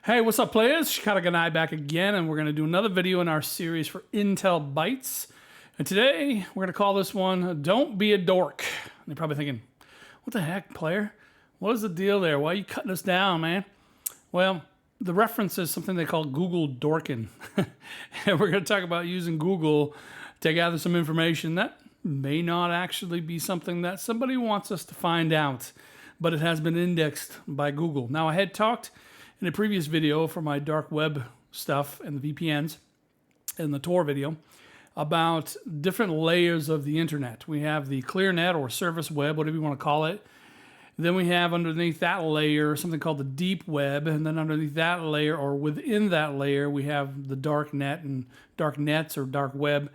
Hey, what's up, players? Chicago and I back again, and we're going to do another video in our series for IntelBytez. And today, we're going to call this one, Don't Be a Dork. And you're probably thinking, what the heck, player? What is the deal there? Why are you cutting us down, man? Well, the reference is something they call Google Dorking. And we're going to talk about using Google to gather some information that may not actually be something that somebody wants us to find out, but it has been indexed by Google. Now, I had talked in a previous video for my dark web stuff and the VPNs and the Tor video about different layers of the internet. We have the clear net or service web, whatever you want to call it. Then we have underneath that layer something called the deep web, and then underneath that layer or within that layer we have the dark net and dark nets or dark web.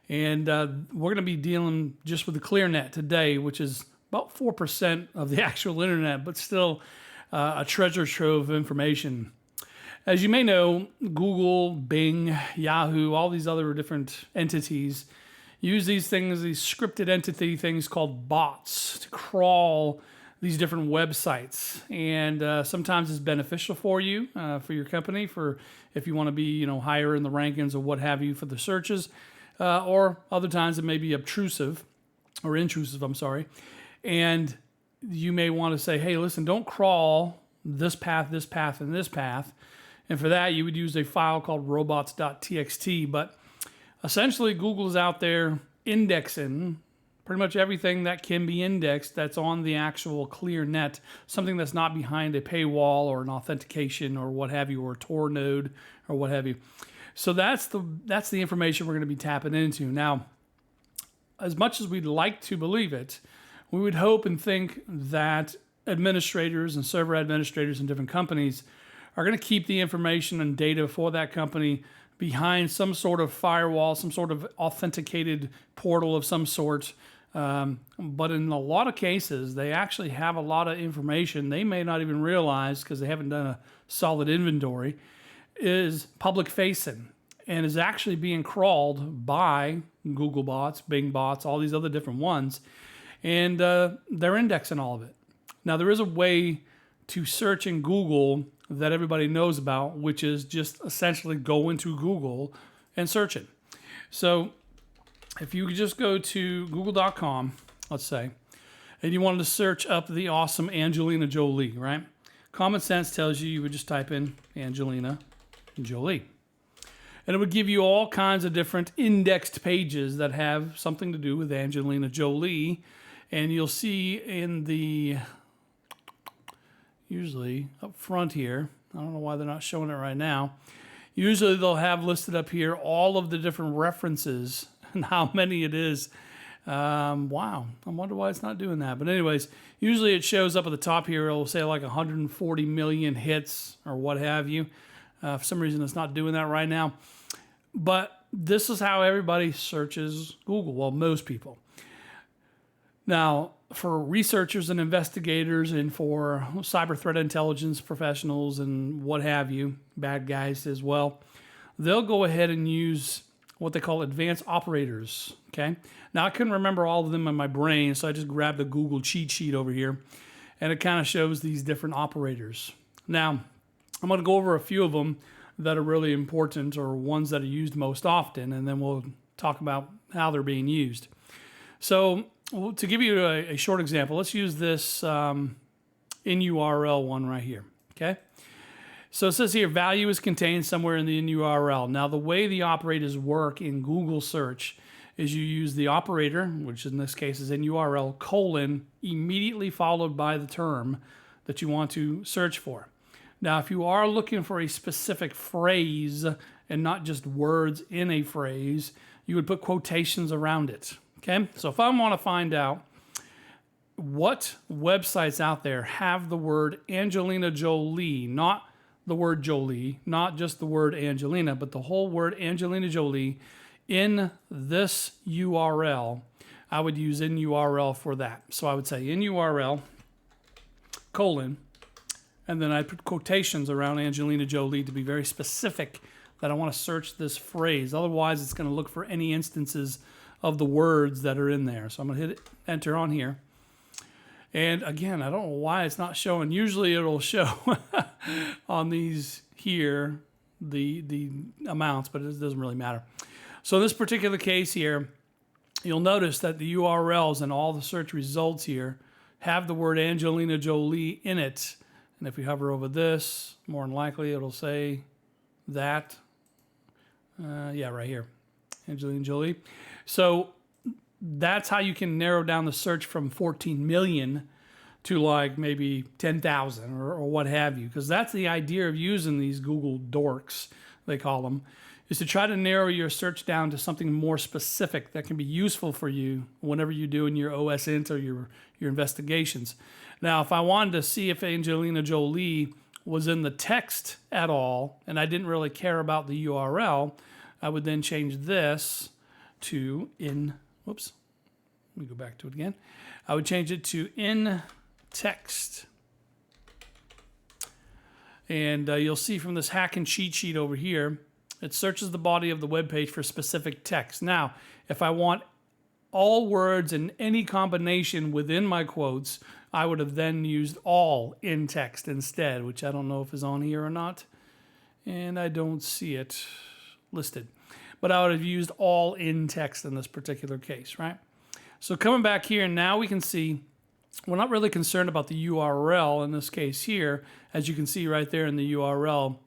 And we're going to be dealing just with the clear net today, which is about 4% of the actual internet, but still a treasure trove of information. As you may know, Google, Bing, Yahoo, all these other different entities use these things, these scripted entity things called bots to crawl these different websites. And sometimes it's beneficial for you, for your company, for if you want to be, higher in the rankings or what have you for the searches, or other times it may be obtrusive or intrusive, I'm sorry. And you may want to say, hey, listen, don't crawl this path, and this path. And for that, you would use a file called robots.txt. But essentially, Google is out there indexing pretty much everything that can be indexed that's on the actual clear net, something that's not behind a paywall or an authentication or what have you, or a Tor node or what have you. So that's the information we're going to be tapping into. Now, as much as we'd like to believe it, we would hope and think that administrators and server administrators in different companies are going to keep the information and data for that company behind some sort of firewall, some sort of authenticated portal of some sort. But in a lot of cases, they actually have a lot of information they may not even realize because they haven't done a solid inventory, is public facing and is actually being crawled by Google bots, Bing bots, all these other different ones. And they're indexing all of it. Now, there is a way to search in Google that everybody knows about, which is just essentially go into Google and search it. So if you just go to google.com, let's say, and you wanted to search up the awesome Angelina Jolie, right? Common sense tells you would just type in Angelina Jolie. And it would give you all kinds of different indexed pages that have something to do with Angelina Jolie. And you'll see in the, usually up front here, I don't know why they're not showing it right now. Usually they'll have listed up here all of the different references and how many it is. Wow, I wonder why it's not doing that. But anyways, usually it shows up at the top here. It'll say like 140 million hits or what have you. For some reason it's not doing that right now. But this is how everybody searches Google. Well, most people. Now, for researchers and investigators and for cyber threat intelligence professionals and what have you, bad guys as well, they'll go ahead and use what they call advanced operators, okay? Now, I couldn't remember all of them in my brain, so I just grabbed the Google cheat sheet over here, and it kind of shows these different operators. Now, I'm going to go over a few of them that are really important or ones that are used most often, and then we'll talk about how they're being used. So, to give you a short example, let's use this in URL one right here, okay? So it says here, value is contained somewhere in the in URL. Now, the way the operators work in Google search is you use the operator, which in this case is in URL, colon, immediately followed by the term that you want to search for. Now, if you are looking for a specific phrase and not just words in a phrase, you would put quotations around it. Okay, so if I want to find out what websites out there have the word Angelina Jolie, not the word Jolie, not just the word Angelina, but the whole word Angelina Jolie in this URL, I would use in URL for that. So I would say in URL, colon, and then I put quotations around Angelina Jolie to be very specific that I want to search this phrase. Otherwise, it's going to look for any instances of the words that are in there. So I'm going to hit enter on here. And again, I don't know why it's not showing. Usually it'll show on these here, the amounts, but it doesn't really matter. So in this particular case here, you'll notice that the URLs and all the search results here have the word Angelina Jolie in it. And if we hover over this, more than likely it'll say that. Yeah, right here, Angelina Jolie. So that's how you can narrow down the search from 14 million to like maybe 10,000 or what have you. Because that's the idea of using these Google Dorks, they call them, is to try to narrow your search down to something more specific that can be useful for you whenever you're doing your osint or your investigations. Now, if I wanted to see if Angelina Jolie was in the text at all, and I didn't really care about the URL, I would then change this to whoops, let me go back to it again. I would change it to in text. And you'll see from this hack and cheat sheet over here, it searches the body of the web page for specific text. Now, if I want all words in any combination within my quotes, I would have then used all in text instead, which I don't know if is on here or not. And I don't see it listed. But I would have used all in text in this particular case, right? So coming back here, now we can see we're not really concerned about the URL in this case here, as you can see right there in the URL,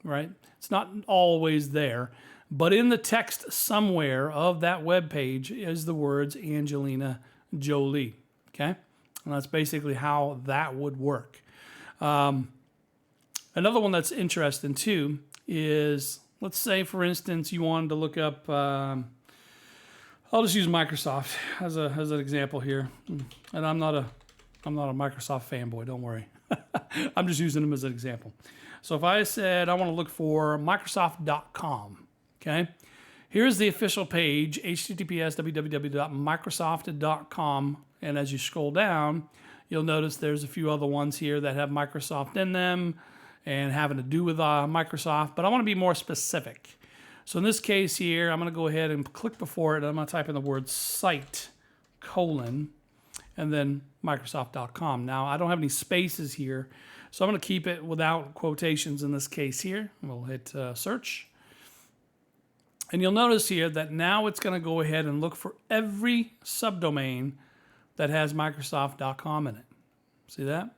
right? It's not always there, but in the text somewhere of that web page is the words Angelina Jolie, okay? And that's basically how that would work. Another one that's interesting too is, let's say for instance you wanted to look up, I'll just use Microsoft as an example here, and I'm not a Microsoft fanboy, don't worry. I'm just using them as an example. So if I said I want to look for Microsoft.com, okay? Here's the official page, https://www.microsoft.com, and as you scroll down, you'll notice there's a few other ones here that have Microsoft in them and having to do with Microsoft, but I want to be more specific. So in this case here, I'm going to go ahead and click before it, and I'm going to type in the word site, and then Microsoft.com. Now, I don't have any spaces here, so I'm going to keep it without quotations in this case here. We'll hit search. And you'll notice here that now it's going to go ahead and look for every subdomain that has Microsoft.com in it. See that?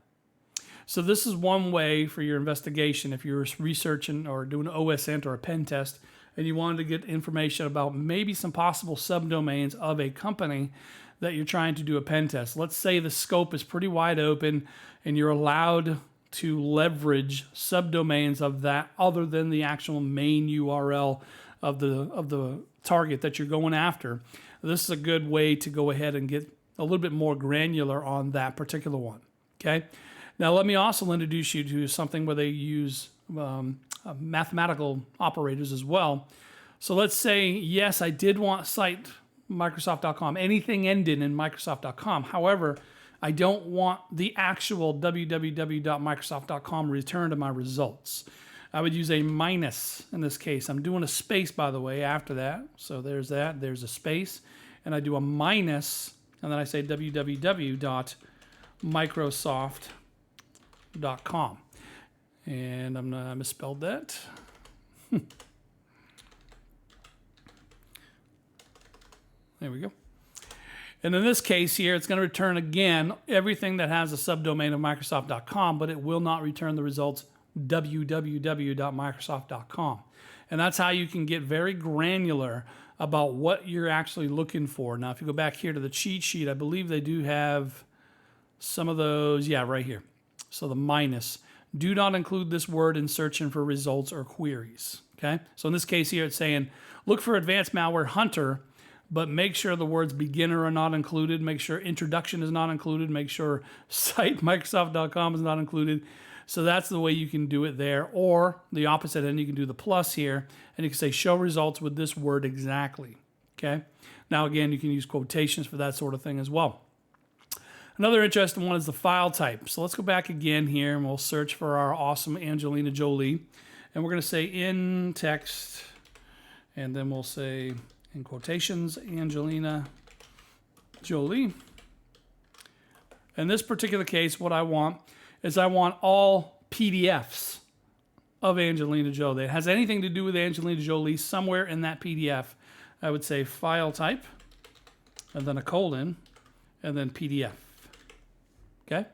So this is one way for your investigation if you're researching or doing an osint or a pen test and you wanted to get information about maybe some possible subdomains of a company that you're trying to do a pen test. Let's say the scope is pretty wide open and you're allowed to leverage subdomains of that other than the actual main URL of the target that you're going after. This is a good way to go ahead and get a little bit more granular on that particular one, okay? Now let me also introduce you to something where they use mathematical operators as well. So let's say, yes, I did want site Microsoft.com, anything ending in Microsoft.com. However, I don't want the actual www.microsoft.com returned to my results. I would use a minus in this case. I'm doing a space, by the way, after that. So there's that. There's a space. And I do a minus, and then I say www.microsoft.com. And I misspelled that. There we go. And in this case here, it's going to return again everything that has a subdomain of Microsoft.com, but it will not return the results www.microsoft.com. And that's how you can get very granular about what you're actually looking for. Now, if you go back here to the cheat sheet, I believe they do have some of those. Yeah, right here. So the minus. Do not include this word in searching for results or queries. Okay. So in this case here, it's saying, look for advanced malware hunter, but make sure the words beginner are not included. Make sure introduction is not included. Make sure site Microsoft.com is not included. So that's the way you can do it there. Or the opposite end, you can do the plus here, and you can say show results with this word exactly. Okay. Now, again, you can use quotations for that sort of thing as well. Another interesting one is the file type. So let's go back again here, and we'll search for our awesome Angelina Jolie. And we're going to say in text, and then we'll say in quotations, Angelina Jolie. In this particular case, what I want is I want all PDFs of Angelina Jolie. It has anything to do with Angelina Jolie somewhere in that PDF. I would say file type, and then a colon, and then PDF. Okay?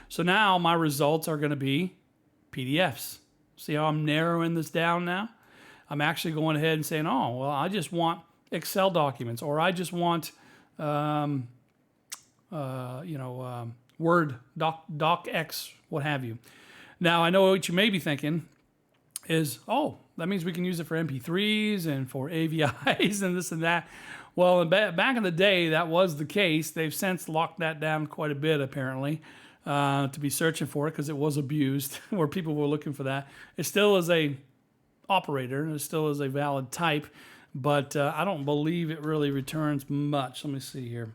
So now my results are going to be PDFs. See how I'm narrowing this down now? I'm actually going ahead and saying, oh, well, I just want Excel documents, or I just want, Word, docx, what have you. Now, I know what you may be thinking is, oh, that means we can use it for MP3s and for AVIs and this and that. Well, back in the day, that was the case. They've since locked that down quite a bit, apparently, to be searching for it because it was abused where people were looking for that. It still is a operator. It still is a valid type, but I don't believe it really returns much. Let me see here.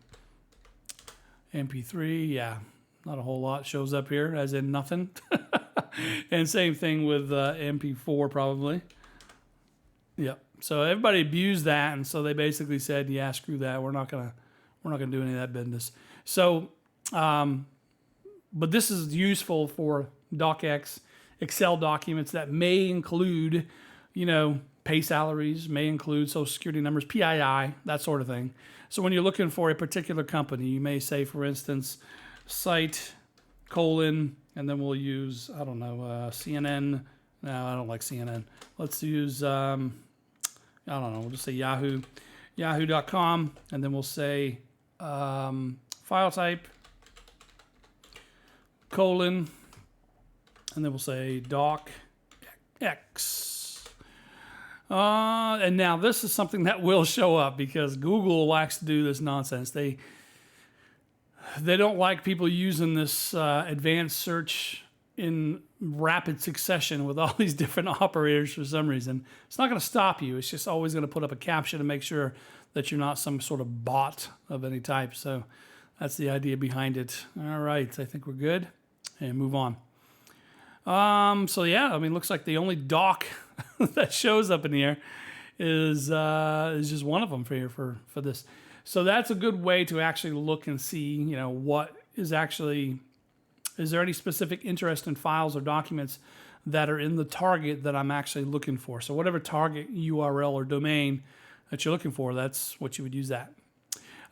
MP3, yeah, not a whole lot shows up here, as in nothing. And same thing with MP4 probably. Yep. So everybody abused that, and so they basically said, "Yeah, screw that. We're not gonna do any of that business." So, but this is useful for docx, Excel documents that may include, pay salaries, may include Social Security numbers, PII, that sort of thing. So when you're looking for a particular company, you may say, for instance, site colon, and then we'll use, I don't know, CNN. No, I don't like CNN. Let's use, I don't know, we'll just say Yahoo, yahoo.com, and then we'll say file type, colon, and then we'll say docx. And now this is something that will show up because Google likes to do this nonsense. They don't like people using this advanced search in rapid succession with all these different operators for some reason. It's not going to stop you. It's just always going to put up a caption to make sure that you're not some sort of bot of any type. So that's the idea behind it. All right, I think we're good. And move on. So yeah, I mean, looks like the only doc that shows up in here is just one of them for here for this. So that's a good way to actually look and see, what is actually, is there any specific interest in files or documents that are in the target that I'm actually looking for. So whatever target URL or domain that you're looking for, that's what you would use that.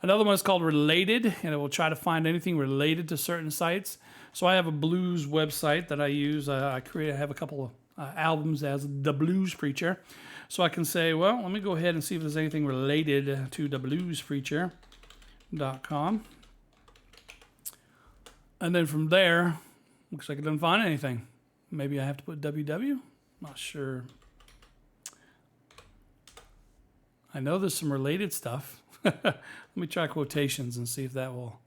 Another one is called related, and it will try to find anything related to certain sites. So I have a blues website that I use. I have a couple of albums as the Blues Preacher. So I can say, well, let me go ahead and see if there's anything related to thebluespreacher.com. And then from there, looks like it doesn't find anything. Maybe I have to put www? Not sure. I know there's some related stuff. Let me try quotations and see if that will.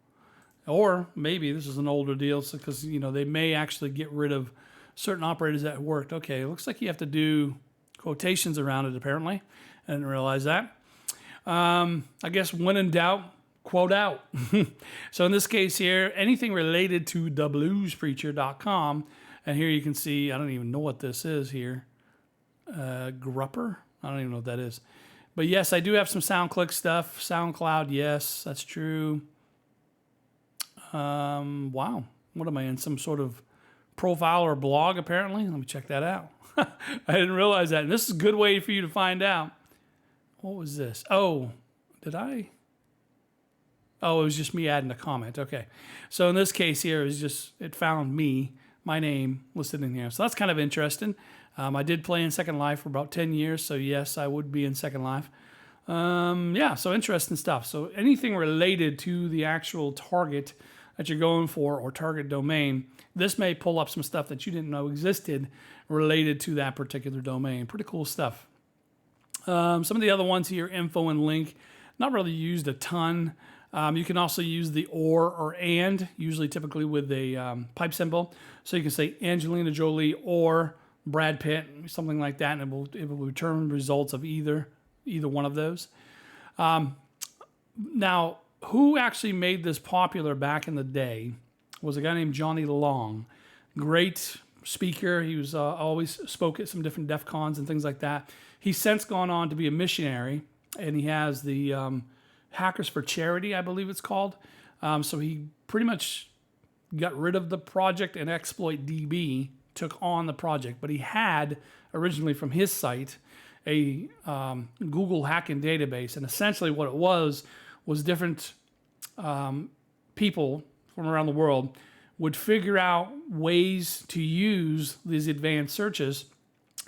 Or maybe this is an older deal because, they may actually get rid of certain operators that worked. Okay, it looks like you have to do quotations around it, apparently. I didn't realize that. I guess when in doubt, quote out. So in this case here, anything related to thebluespreacher.com, and here you can see, I don't even know what this is here. Grupper? I don't even know what that is. But yes, I do have some SoundClick stuff. SoundCloud, yes, that's true. Wow. What am I in? Some sort of profile or blog, apparently? Let me check that out. I didn't realize that. And this is a good way for you to find out. What was this? Oh, did I? Oh, it was just me adding a comment. Okay. So in this case here, it found me, my name listed in here. So that's kind of interesting. I did play in Second Life for about 10 years. So yes, I would be in Second Life. Yeah, so interesting stuff. So anything related to the actual target that you're going for or target domain, this may pull up some stuff that you didn't know existed related to that particular domain. Pretty cool stuff. Some of the other ones here, info and link, not really used a ton. You can also use the or and, usually typically with a pipe symbol. So you can say Angelina Jolie or Brad Pitt, something like that, and it will return results of either one of those. Now, who actually made this popular back in the day was a guy named Johnny Long. Great speaker. He was always spoke at some different DEF CONs and things like that. He's since gone on to be a missionary, and he has the Hackers for Charity, I believe it's called. So he pretty much got rid of the project and exploit DB took on the project, but he had originally from his site a Google hacking database, and essentially what it was different people from around the world would figure out ways to use these advanced searches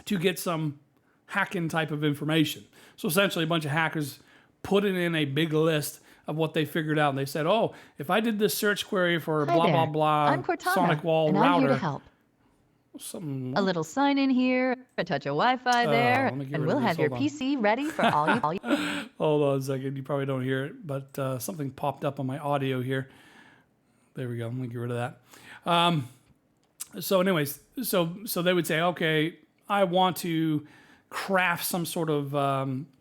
to get some hacking type of information. So essentially a bunch of hackers put it in a big list of what they figured out, and they said, oh, if I did this search query for Hi blah, there. blah, blah, I'm Cortana, sonic wall and router. I'm here to help. A little sign in here, a touch of Wi-Fi there, and we'll have your PC ready for all you. Hold on a second. You probably don't hear it, but something popped up on my audio here. There we go. Let me get rid of that. So anyways, so they would say, okay, I want to craft some sort of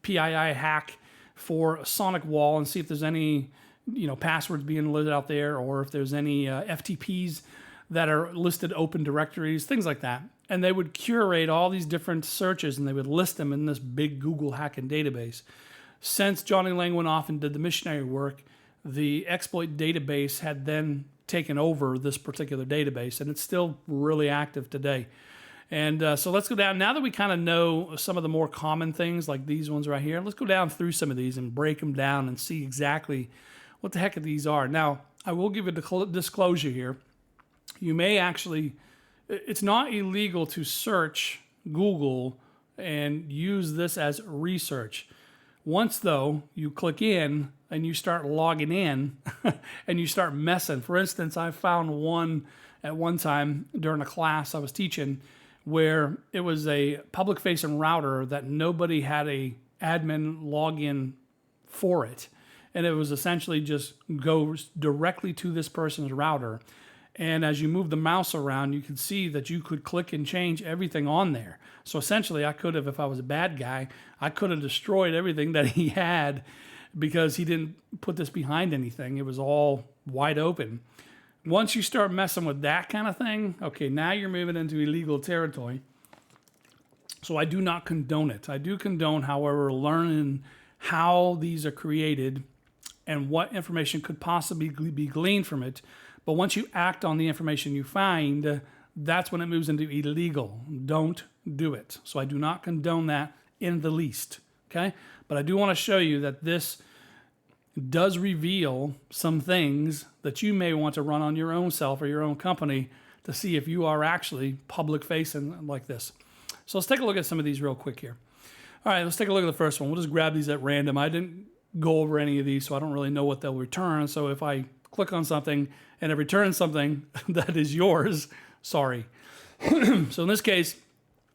PII hack for a sonic wall and see if there's any, passwords being listed out there, or if there's any FTPs that are listed open directories, things like that. And they would curate all these different searches and they would list them in this big Google hacking database. Since Johnny Lang went off and did the missionary work, the exploit database had then taken over this particular database, and it's still really active today. And so let's go down. Now that we kind of know some of the more common things like these ones right here, let's go down through some of these and break them down and see exactly what the heck these are. Now, I will give a disclosure here. You may actually, it's not illegal to search Google and use this as research. Once, though, you click in and you start logging in and you start messing. For instance, I found one at one time during a class I was teaching where it was a public-facing router that nobody had a admin login for it. And it was essentially just goes directly to this person's router. And as you move the mouse around, you can see that you could click and change everything on there. So essentially, I could have, if I was a bad guy, I could have destroyed everything that he had because he didn't put this behind anything. It was all wide open. Once you start messing with that kind of thing, okay, now you're moving into illegal territory. So I do not condone it. I do condone, however, learning how these are created and what information could possibly be gleaned from it. But once you act on the information you find, that's when it moves into illegal. Don't do it. So I do not condone that in the least, okay? But I do want to show you that this does reveal some things that you may want to run on your own self or your own company to see if you are actually public-facing like this. So let's take a look at some of these real quick here. All right, let's take a look at the first one. We'll just grab these at random. I didn't go over any of these, so I don't really know what they'll return. So if I click on something and it returns something that is yours, sorry. So in this case,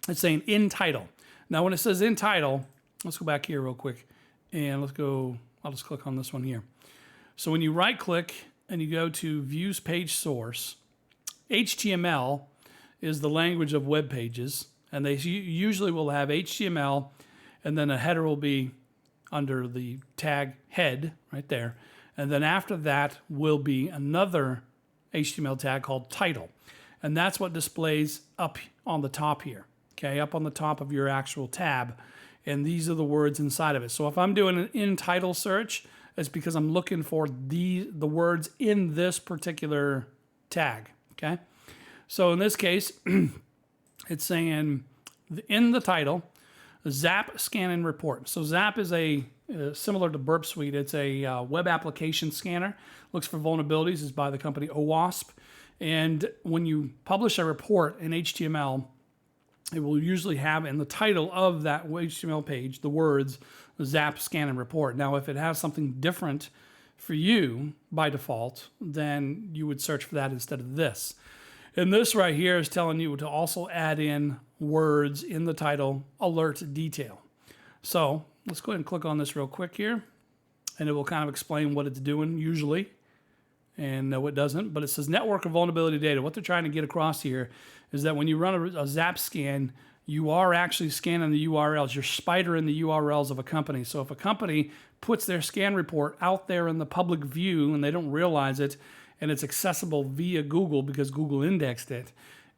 it's saying in title. Now when it says in title, let's go back here real quick and let's go, I'll just click on this one here. So when you right click and you go to views page source, HTML is the language of web pages, and they usually will have HTML and then a header will be under the tag head right there. And then after that will be another HTML tag called title. And that's what displays up on the top here, okay, up on the top of your actual tab. And these are the words inside of it. So if I'm doing an in title search, it's because I'm looking for the words in this particular tag, okay? So in this case, it's saying in the title, Zap Scan and Report. So Zap is a similar to Burp Suite. It's a web application scanner. Looks for vulnerabilities. It's by the company OWASP. And when you publish a report in HTML, it will usually have in the title of that HTML page the words Zap Scan and Report. Now, if it has something different for you by default, then you would search for that instead of this. And this right here is telling you to also add in words in the title, alert detail. So let's go ahead and click on this real quick here, and it will kind of explain what it's doing usually. And no, it doesn't, but it says network of vulnerability data. What they're trying to get across here is that when you run a Zap scan, you are actually scanning the URLs. You're spidering the URLs of a company. So if a company puts their scan report out there in the public view and they don't realize it, and it's accessible via Google because Google indexed it,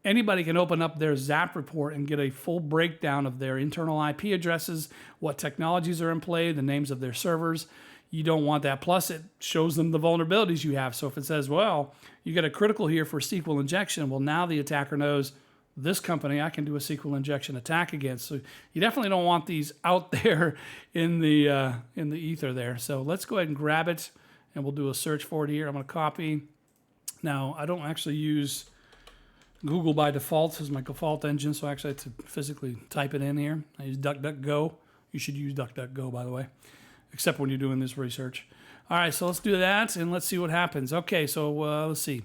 anybody can open up their Zap report and get a full breakdown of their internal IP addresses, what technologies are in play, the names of their servers. You don't want that. Plus, it shows them the vulnerabilities you have. So if it says, well, you got a critical here for SQL injection, well, now the attacker knows this company I can do a SQL injection attack against. So you definitely don't want these out there in the ether there. So let's go ahead and grab it, and we'll do a search for it here. I'm going to copy. Now, I don't actually use Google by default as my default engine, so I actually have to physically type it in here. I use DuckDuckGo. You should use DuckDuckGo, by the way, except when you're doing this research. All right, so let's do that, and let's see what happens. Okay, so let's see.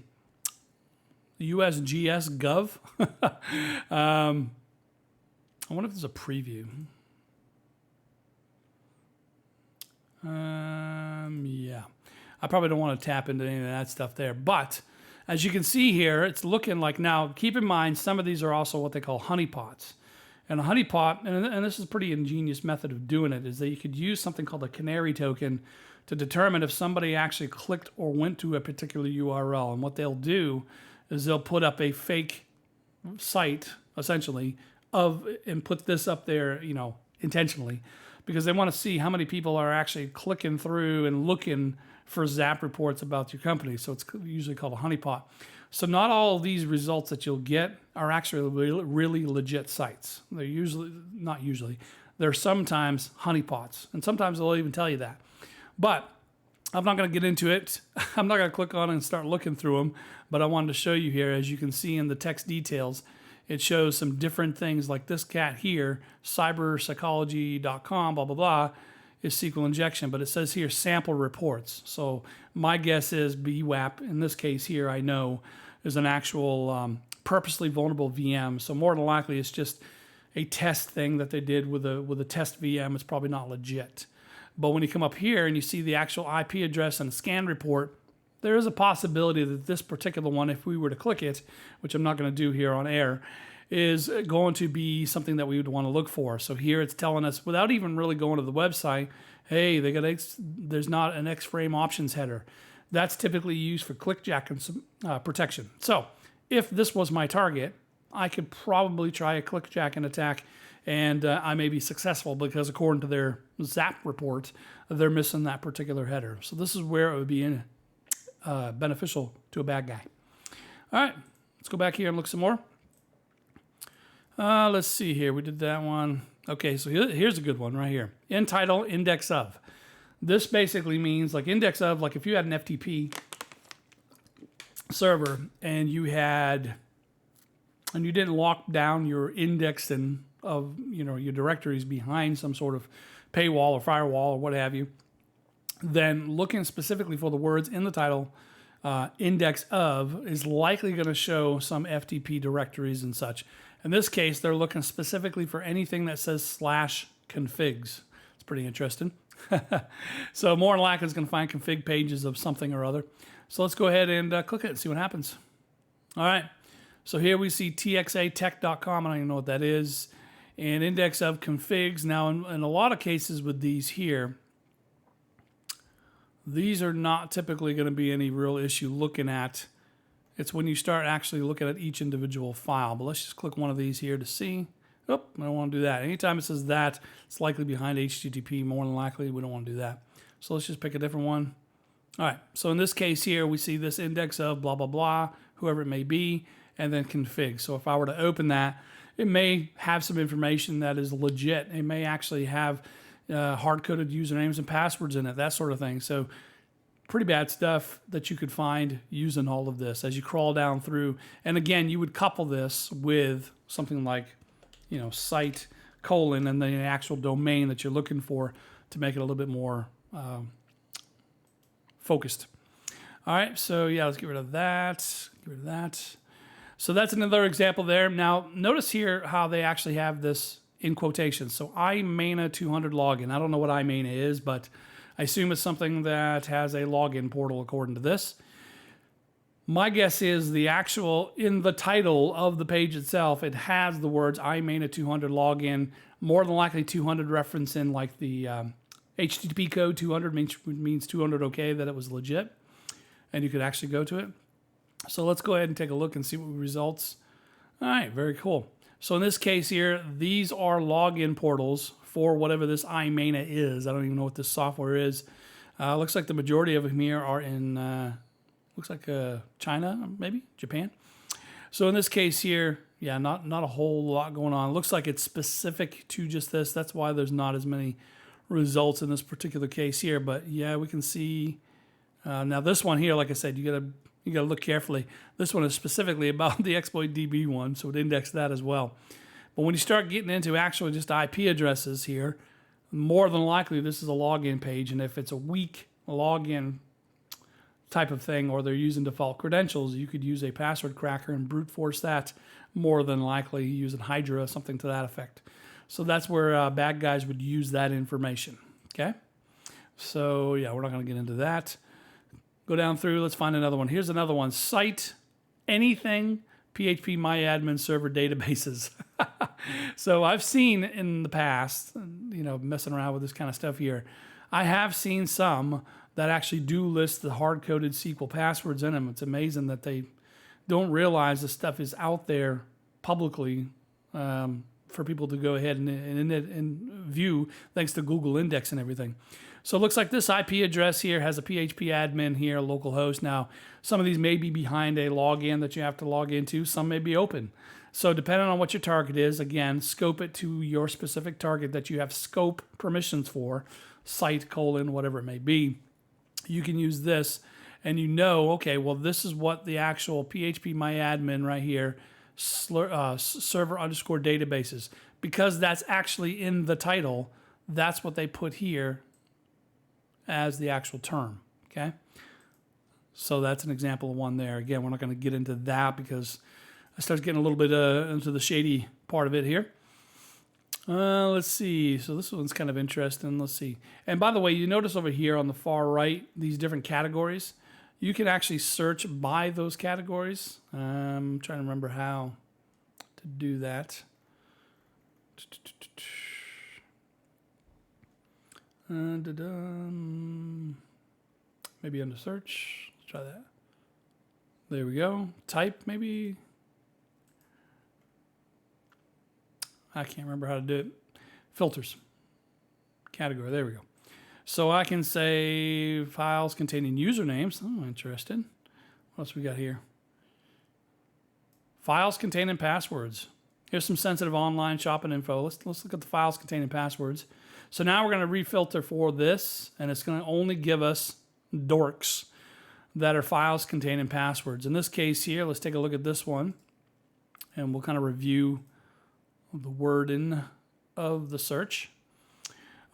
USGS Gov. I wonder if there's a preview. Yeah. I probably don't want to tap into any of that stuff there. But as you can see here, it's looking like, now keep in mind, some of these are also what they call honeypots. And a honeypot, and this is a pretty ingenious method of doing it, is that you could use something called a canary token to determine if somebody actually clicked or went to a particular URL. And what they'll do is they'll put up a fake site, essentially, and put this up there, intentionally, because they want to see how many people are actually clicking through and looking for Zap reports about your company. So it's usually called a honeypot. So not all of these results that you'll get are actually really legit sites. They're they're sometimes honeypots, and sometimes they'll even tell you that. But I'm not going to get into it. I'm not going to click on it and start looking through them, but I wanted to show you here, as you can see in the text details, it shows some different things like this cat here, cyberpsychology.com, blah, blah, blah, is SQL injection, but it says here sample reports. So my guess is BWAP, in this case here, I know, is an actual purposely vulnerable VM. So more than likely, it's just a test thing that they did with a test VM. It's probably not legit. But when you come up here and you see the actual IP address and scan report, there is a possibility that this particular one, if we were to click it, which I'm not going to do here on air, is going to be something that we would want to look for. So here it's telling us, without even really going to the website, hey, there's not an X-frame options header. That's typically used for clickjack and some protection. So if this was my target, I could probably try a clickjacking attack, and I may be successful because according to their Zap report, they're missing that particular header. So this is where it would be beneficial to a bad guy. All right, let's go back here and look some more. Let's see here. We did that one. Okay, so here's a good one right here. In title, index of. This basically means, like, index of, like if you had an FTP server and you didn't lock down your indexing of your directories behind some sort of paywall or firewall or what have you, then looking specifically for the words in the title, index of, is likely going to show some FTP directories and such. In this case, they're looking specifically for anything that says /configs. It's pretty interesting. So more than likely, it's going to find config pages of something or other. So let's go ahead and click it and see what happens. All right. So here we see txatech.com. I don't even know what that is. And index of configs. Now, in a lot of cases with these here, these are not typically going to be any real issue looking at. It's when you start actually looking at each individual file. But let's just click one of these here to see. Oh, I don't want to do that. Anytime it says that, it's likely behind HTTP. More than likely, we don't want to do that. So let's just pick a different one. All right. So in this case here, we see this index of blah, blah, blah, whoever it may be, and then config. So if I were to open that, it may have some information that is legit. It may actually have hard-coded usernames and passwords in it, that sort of thing. So pretty bad stuff that you could find using all of this as you crawl down through. And again, you would couple this with something like, site : and the actual domain that you're looking for to make it a little bit more focused. All right, so yeah, let's get rid of that. Get rid of that. So that's another example there. Now, notice here how they actually have this in quotations. So iMana 200 login. I don't know what iMana is, but I assume it's something that has a login portal according to this. My guess is the actual, in the title of the page itself, it has the words iMana 200 login, more than likely 200 reference in like the HTTP code 200 means 200 okay, that it was legit, and you could actually go to it. So let's go ahead and take a look and see what results. All right, very cool. So in this case here, these are login portals for whatever this iMana is. I don't even know what this software is. Looks like the majority of them here are in, looks like China, maybe, Japan. So in this case here, yeah, not a whole lot going on. It looks like it's specific to just this. That's why there's not as many results in this particular case here. But yeah, we can see now this one here. Like I said, you gotta look carefully. This one is specifically about the exploit DB one, so it indexed that as well. But when you start getting into actually just IP addresses here, more than likely this is a login page, and if it's a weak login type of thing, or they're using default credentials, you could use a password cracker and brute force that, more than likely using Hydra, something to that effect. So that's where bad guys would use that information. Okay, so yeah, we're not going to get into that. Go down through, let's find another one. Here's another one. Cite anything PHP MyAdmin server databases. So I've seen in the past, you know, messing around with this kind of stuff here, I have seen some that actually do list the hard-coded SQL passwords in them. It's amazing that they don't realize this stuff is out there publicly for people to go ahead and view, thanks to Google Index and everything. So it looks like this IP address here has a PHP admin here, localhost. Now, some of these may be behind a login that you have to log into. Some may be open. So depending on what your target is, again, scope it to your specific target that you have scope permissions for, site, colon, whatever it may be. You can use this, and you know, okay, well, this is what the actual PHP MyAdmin right here, server underscore databases, because that's actually in the title, that's what they put here as the actual term, okay? So that's an example of one there. Again, we're not going to get into that because I start getting a little bit into the shady part of it here. Let's see. So this one's kind of interesting. Let's see. And by the way, you notice over here on the far right, these different categories. You can actually search by those categories. I'm trying to remember how to do that. Maybe under search. Let's try that. There we go. Type, maybe. I can't remember how to do it. Filters. Category. There we go. So I can say files containing usernames. Oh, interesting. What else we got here? Files containing passwords. Here's some sensitive online shopping info. Let's look at the files containing passwords. So now we're going to refilter for this, and it's going to only give us dorks that are files containing passwords. In this case here, let's take a look at this one, and we'll kind of review the wording of the search.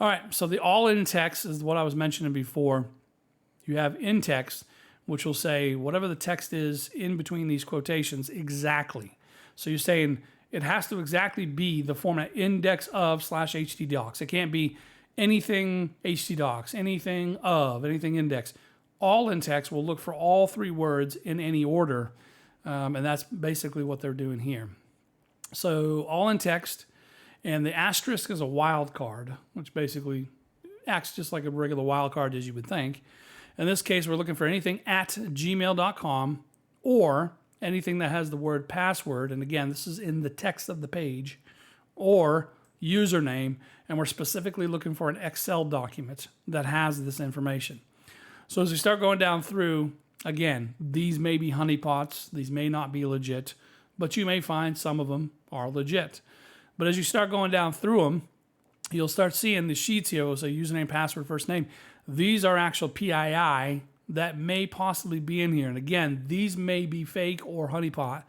All right, so the all in text is what I was mentioning before. You have in text, which will say whatever the text is in between these quotations exactly. So you're saying it has to exactly be the format index of /htdocs. It can't be anything htdocs, anything of, anything index. All in text will look for all three words in any order, and that's basically what they're doing here. So all in text, and the asterisk is a wildcard, which basically acts just like a regular wildcard as you would think. In this case, we're looking for anything at gmail.com or anything that has the word password, and again, this is in the text of the page, or username, and we're specifically looking for an Excel document that has this information. So as we start going down through, again, these may be honeypots, these may not be legit, but you may find some of them are legit. But as you start going down through them, you'll start seeing the sheets here will say username, password, first name. These are actual PII that may possibly be in here. And again, these may be fake or honeypot,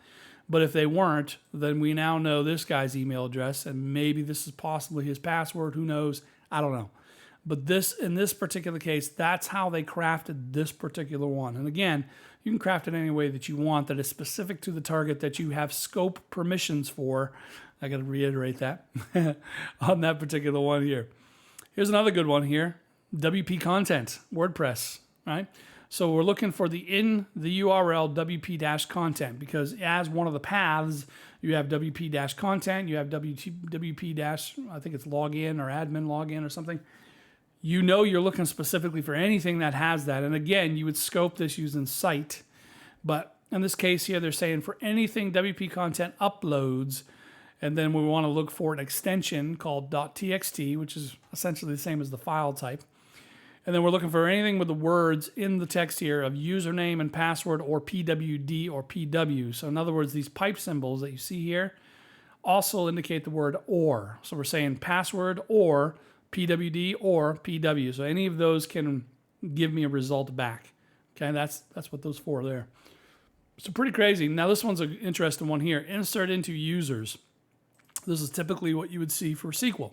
but if they weren't, then we now know this guy's email address, and maybe this is possibly his password. Who knows? I don't know. But this, in this particular case, that's how they crafted this particular one. And again, you can craft it any way that you want that is specific to the target that you have scope permissions for. I got to reiterate that on that particular one here. Here's another good one here. WP content, WordPress, right? So we're looking for in the URL WP-content, because as one of the paths, you have WP-content, you have WP- I think it's login or admin login or something. You know you're looking specifically for anything that has that. And again, you would scope this using site. But in this case here, they're saying for anything WP content uploads, and then we want to look for an extension called .txt, which is essentially the same as the file type. And then we're looking for anything with the words in the text here of username and password or PWD or PW. So in other words, these pipe symbols that you see here also indicate the word or. So we're saying password or PWD or PW. So any of those can give me a result back. Okay, that's what those four are there. So pretty crazy. Now this one's an interesting one here. Insert into users. This is typically what you would see for SQL.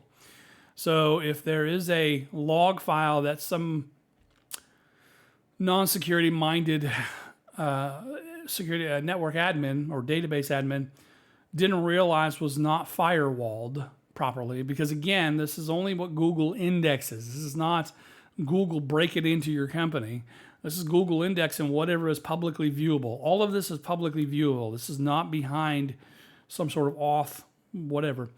So if there is a log file that some non-security minded security network admin or database admin didn't realize was not firewalled properly, because again, this is only what Google indexes. This is not Google break it into your company. This is Google indexing whatever is publicly viewable. All of this is publicly viewable. This is not behind some sort of auth, whatever.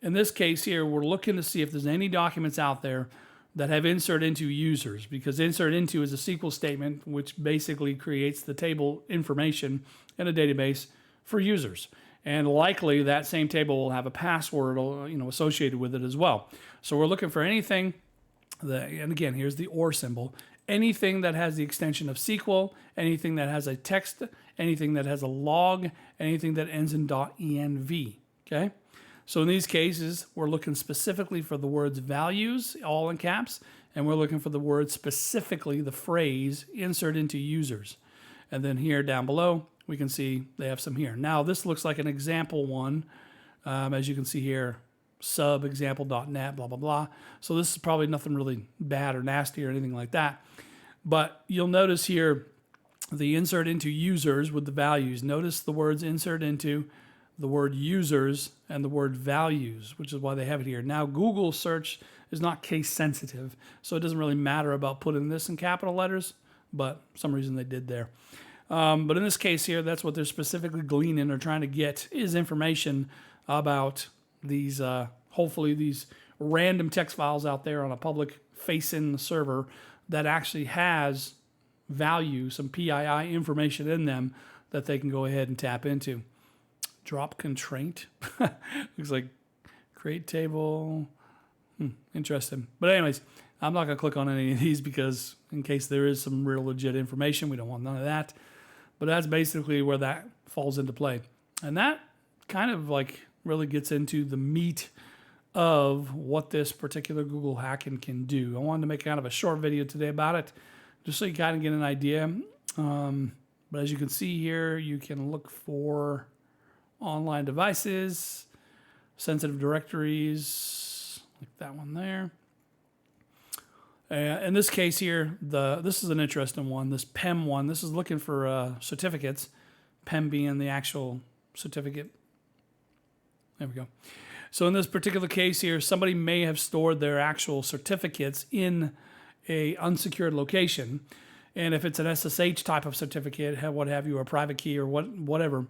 In this case here, we're looking to see if there's any documents out there that have insert into users, because insert into is a SQL statement which basically creates the table information in a database for users. And likely that same table will have a password, associated with it as well. So we're looking for anything that, and again, here's the OR symbol, anything that has the extension of SQL, anything that has a text, anything that has a log, anything that ends in .env, okay? So in these cases, we're looking specifically for the words values, all in caps, and we're looking for the word specifically, the phrase, insert into users. And then here down below, we can see they have some here. Now this looks like an example one, as you can see here, sub example.net, blah, blah, blah. So this is probably nothing really bad or nasty or anything like that. But you'll notice here the insert into users with the values. Notice the words insert into, the word users, and the word values, which is why they have it here. Now, Google search is not case sensitive, so it doesn't really matter about putting this in capital letters, but for some reason they did there. But in this case here, that's what they're specifically gleaning or trying to get is information about these, hopefully these random text files out there on a public facing server that actually has value, some PII information in them that they can go ahead and tap into. Drop constraint. Looks like create table. Interesting. But anyways, I'm not going to click on any of these because in case there is some real legit information, we don't want none of that. But that's basically where that falls into play. And that kind of like really gets into the meat of what this particular Google hacking can do. I wanted to make kind of a short video today about it, just so you kind of get an idea. But as you can see here, you can look for online devices, sensitive directories, like that one there. In this case here, this is an interesting one, this PEM one. This is looking for certificates, PEM being the actual certificate. There we go. So in this particular case here, somebody may have stored their actual certificates in a unsecured location. And if it's an SSH type of certificate, what have you, or a private key or whatever,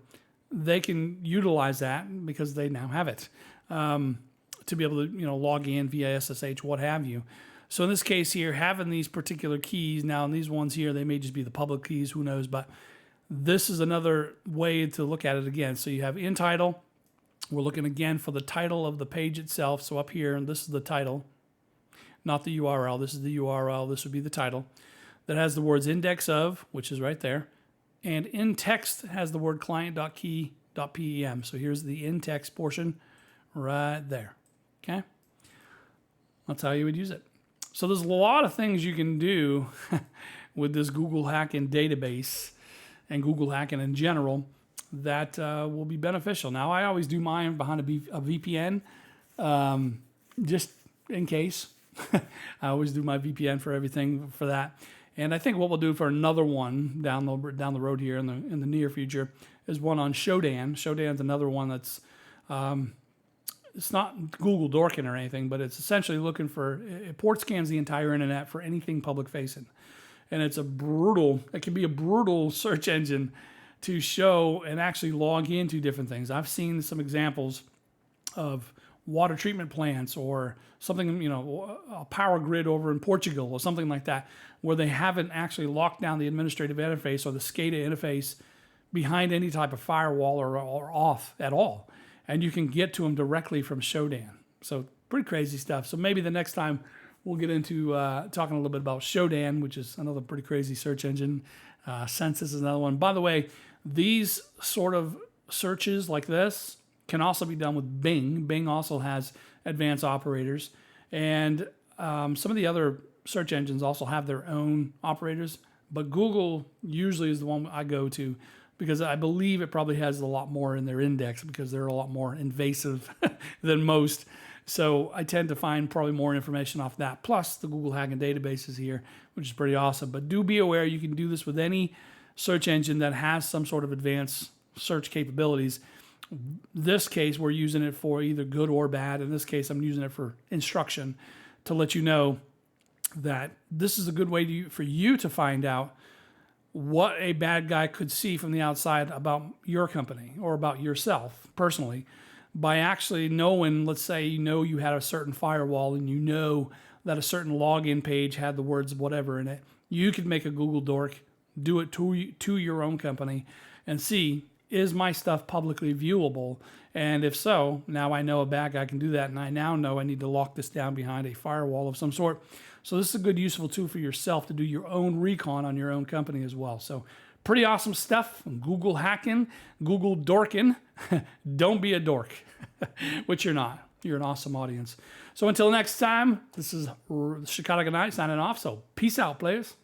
they can utilize that because they now have it to be able to log in via SSH, what have you. So in this case here, having these particular keys, now in these ones here, they may just be the public keys, who knows, but this is another way to look at it again. So you have in title. We're looking again for the title of the page itself. So up here, and this is the title, not the URL. This is the URL. This would be the title that has the words index of, which is right there. And in text has the word client.key.pem. So here's the in text portion right there. Okay. That's how you would use it. So there's a lot of things you can do with this Google hacking database and Google hacking in general that will be beneficial. Now, I always do mine behind a VPN, just in case. I always do my VPN for everything for that. And I think what we'll do for another one down the road here in the near future is one on Shodan. Shodan's another one that's it's not Google Dorking or anything, but it's essentially looking for, it port scans the entire internet for anything public facing. And it can be a brutal search engine to show and actually log into different things. I've seen some examples of water treatment plants or something, a power grid over in Portugal or something like that, where they haven't actually locked down the administrative interface or the SCADA interface behind any type of firewall or auth at all. And you can get to them directly from Shodan. So pretty crazy stuff. So maybe the next time we'll get into talking a little bit about Shodan, which is another pretty crazy search engine. Census is another one. By the way, these sort of searches like this can also be done with Bing. Bing also has advanced operators. And some of the other search engines also have their own operators. But Google usually is the one I go to because I believe it probably has a lot more in their index because they're a lot more invasive than most. So I tend to find probably more information off that. Plus the Google Hacking databases here, which is pretty awesome. But do be aware you can do this with any search engine that has some sort of advanced search capabilities. This case, we're using it for either good or bad. In this case, I'm using it for instruction to let you know that this is a good way for you to find out what a bad guy could see from the outside about your company or about yourself personally by actually knowing, let's say, you had a certain firewall and you know that a certain login page had the words whatever in it. You could make a Google Dork, do it to your own company and see, is my stuff publicly viewable? And if so, now I know a bad guy can do that, and I now know I need to lock this down behind a firewall of some sort. So this is a good, useful tool for yourself to do your own recon on your own company as well. So pretty awesome stuff. Google hacking, Google dorking. Don't be a dork, which you're not. You're an awesome audience. So until next time, this is Shikata Ganai signing off. So peace out, players.